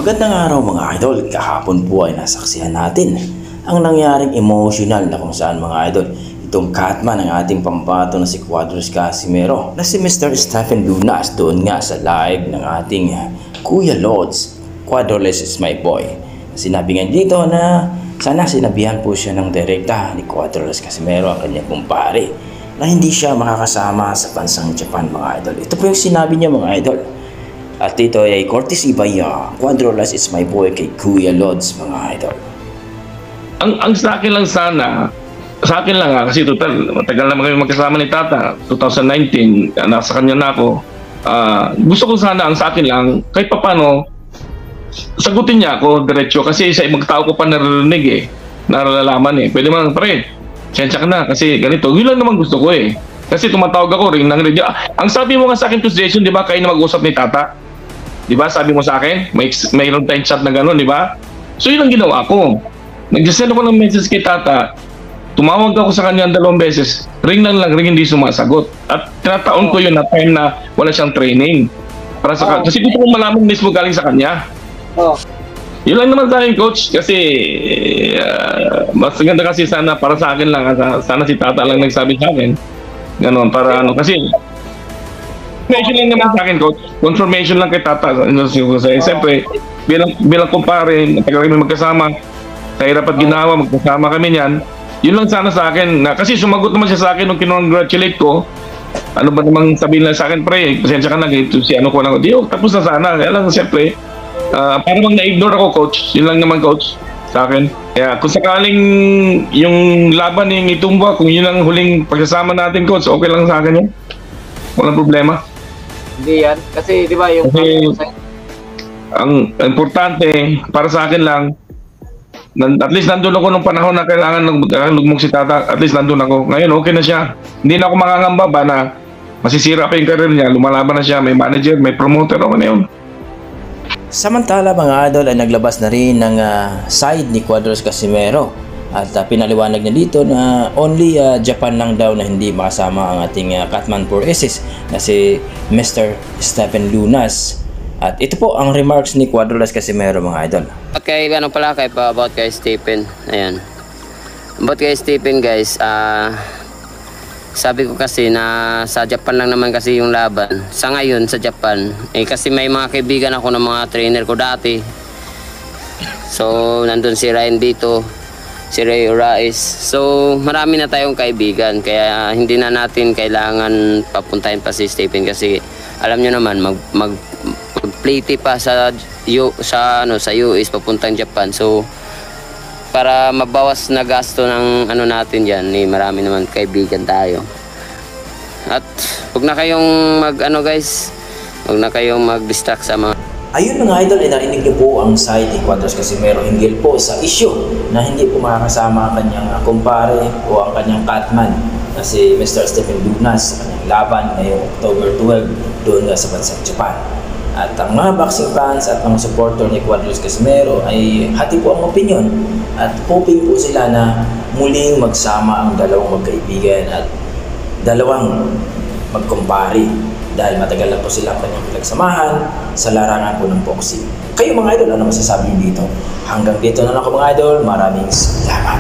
Magandang araw mga idol, kahapon po ay nasaksihan natin ang nangyaring emotional na kung saan mga idol itong Catman ng ating pambato na si Cuadros Casimero na si Mr. Stephen Lunas doon nga sa live ng ating Kuya Lods, Cuadros is my boy. Sinabi nga dito na sana sinabihan po siya ng direkta ni Cuadros Casimero ang kanyang kumpare na hindi siya makakasama sa bansang Japan mga idol. Ito po yung sinabi niya mga idol. At ito ay courtesy by Cuadros is my boy kay Kuya Lods mga idol. Ang sa akin lang sana, sa akin lang kasi total, matagal na kami magkasama ni Tata, 2019, nasa kanya na ako. Gusto ko sana, ang sa akin lang, kahit papano, sagutin niya ako diretso kasi sa ibang tao ko pa narinig naralalaman Pwede man, pre, sensya ka na kasi ganito. Yun lang naman gusto ko Kasi tumatawag ako rin ng radio. Ang sabi mo nga sa akin, Tuesday, di ba, kayo na mag-usap ni Tata? Di ba, sabi mo sa akin, mayroon tayong chat na gano'n, di ba? So yun ang ginawa ko. Nag-send ako ng message kay Tata, tumawag ako sa kanya 2 beses, ring hindi sumasagot. At tinataon ko yun na time na wala siyang training. Para sa kasi gusto kong malaman mismo galing sa kanya. Yun lang naman sa akin, coach, kasi mas ganda kasi sana para sa akin lang, sana si Tata lang nagsabi sa akin. Ganon, para kasi confirmation lang naman sa akin, coach. Confirmation lang kay Tata. Siyempre, bilang kumpare, matagal kami magkasama, sa hirap at ginawa, magkasama kami niyan. Yun lang sana sa akin. Kasi sumagot naman siya sa akin nung kinongratulate ko. Ano ba namang sabihin lang sa akin, pre, pasensya ka na, si ano ko lang. Tapos na sana. Kaya lang, siyempre, para bang na-ignore ako, coach. Yun lang naman, coach, sa akin. Kaya kung sakaling yung laban yung itumba, kung yun ang huling pagsasama natin, coach, okay lang sa akin yun. Walang problema. Hindi yan. Kasi, di ba, yung... Kasi, ang importante, para sa akin lang, at least nandun ako nung panahon na kailangan lugmok si Tata. At least nandun ako. Ngayon, okay na siya. Hindi na ako makangamba ba na masisira pa yung career niya. Lumalaban na siya. May manager, may promoter. Okay na yun. Samantala mga idol ay naglabas na rin ng side ni Cuadros Casimero. At pinaliwanag niya dito na only Japan lang daw na hindi makasama ang ating Catman 4SS na si Mr. Stephen Lunas. At ito po ang remarks ni Cuadros Casimero mga idol. Okay, ano pala kay about kay Stephen. Ayan. About kay Stephen guys, sabi ko kasi na sa Japan lang naman kasi yung laban. Sa ngayon sa Japan, kasi may mga kaibigan ako ng mga trainer ko dati. So, nandun si Ryan dito, si Ray Orais. So, marami na tayong kaibigan. Kaya hindi na natin kailangan papuntahin pa si Stephen kasi alam nyo naman, mag-play pa sa US papuntang Japan. So, para mabawas na gasto ng natin diyan, marami naman kaibigan tayo. At huwag na kayong huwag na kayong mag-distract sa mga... Ayun mga idol, narinig niyo po ang side ni Cuadros Casimero hinggil po sa issue na hindi po makakasama ang kanyang kumpare o ang kanyang Catman na si Mr. Stephen Lunas sa kanyang laban ngayong October 12 doon nga sa bansang Japan. At ang mga boxing fans at mga supporter ni Cuadros Casimero ay hati po ang opinion at hoping po sila na muling magsama ang dalawang magkaibigan at dalawang magkumpare dahil matagal na po silang kanyang pinagsamahan sa larangan po ng boxing. Kayo mga idol, ano masasabi niyo dito? Hanggang dito na lang ako mga idol. Maraming salamat.